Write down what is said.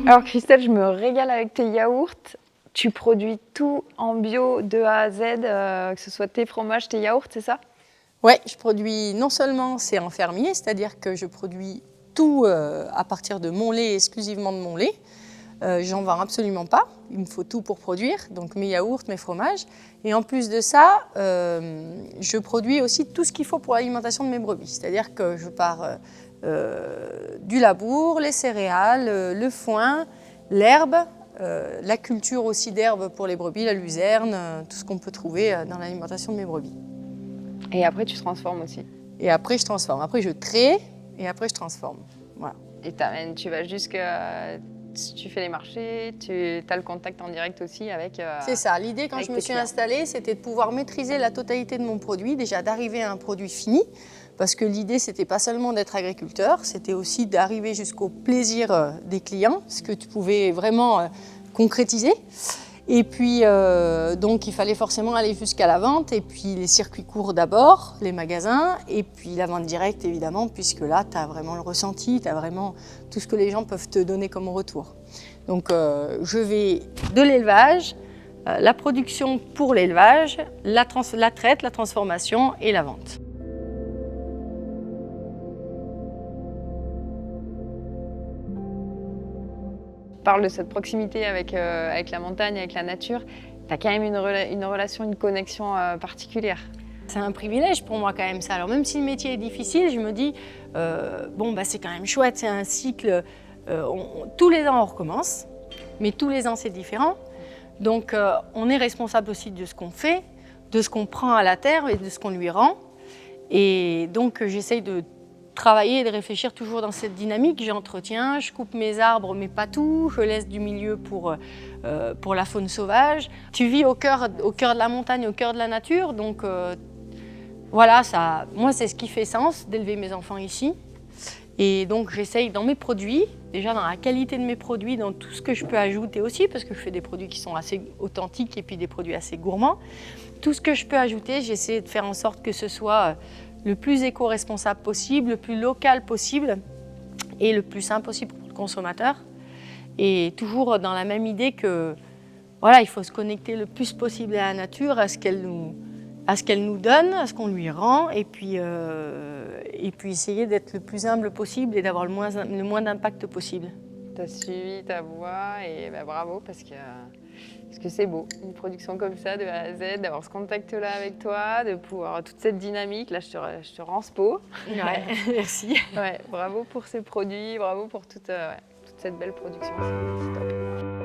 Alors Christelle, je me régale avec tes yaourts. Tu produis tout en bio de A à Z, que ce soit tes fromages, tes yaourts, c'est ça? Ouais, je produis non seulement c'est en fermier, c'est-à-dire que je produis tout à partir de mon lait, exclusivement de mon lait. J'en vends absolument pas, il me faut tout pour produire, donc mes yaourts, mes fromages. Et en plus de ça, je produis aussi tout ce qu'il faut pour l'alimentation de mes brebis. C'est-à-dire que je pars du labour, les céréales, le foin, l'herbe, la culture aussi d'herbe pour les brebis, la luzerne, tout ce qu'on peut trouver dans l'alimentation de mes brebis. Et après, tu transformes aussi. Et après, je transforme. Après, je trais et après, je transforme. Voilà. Et t'amènes, tu vas jusqu'à... Tu fais les marchés, tu as le contact en direct aussi avec... C'est ça. L'idée, quand avec je me tes suis clients. installée, c'était de pouvoir maîtriser la totalité de mon produit, déjà d'arriver à un produit fini, parce que l'idée, c'était pas seulement d'être agriculteur, c'était aussi d'arriver jusqu'au plaisir des clients, ce que tu pouvais vraiment concrétiser. Et puis, donc, il fallait forcément aller jusqu'à la vente, et puis les circuits courts d'abord, les magasins, et puis la vente directe, évidemment, puisque là, tu as vraiment le ressenti, tu as vraiment tout ce que les gens peuvent te donner comme retour. Donc, je vais de l'élevage, la production pour l'élevage, la traite, la transformation et la vente. Parle de cette proximité avec la montagne, avec la nature. Tu as quand même une relation, une connexion particulière. C'est un privilège pour moi quand même ça. Alors même si le métier est difficile, je me dis, bon bah c'est quand même chouette, c'est un cycle, tous les ans on recommence, mais tous les ans c'est différent. Donc on est responsable aussi de ce qu'on fait, de ce qu'on prend à la terre et de ce qu'on lui rend. Et donc j'essaye de travailler et de réfléchir toujours dans cette dynamique. J'entretiens, je coupe mes arbres, mais pas tout. Je laisse du milieu pour la faune sauvage. Tu vis au cœur de la montagne, au cœur de la nature. Donc voilà, ça, moi c'est ce qui fait sens d'élever mes enfants ici. Et donc j'essaye dans mes produits, déjà dans la qualité de mes produits, dans tout ce que je peux ajouter aussi, parce que je fais des produits qui sont assez authentiques et puis des produits assez gourmands. Tout ce que je peux ajouter, j'essaie de faire en sorte que ce soit le plus éco-responsable possible, le plus local possible et le plus simple possible pour le consommateur. Et toujours dans la même idée que voilà, il faut se connecter le plus possible à la nature, à ce qu'elle nous donne, à ce qu'on lui rend, et puis essayer d'être le plus humble possible et d'avoir le moins d'impact possible. Tu as suivi ta voie et bah, bravo parce que c'est beau, une production comme ça de A à Z, d'avoir ce contact-là avec toi, de pouvoir toute cette dynamique. Là, je te rends ce pot. Ouais, merci. Ouais, bravo pour ces produits, bravo pour toute cette belle production, c'est top.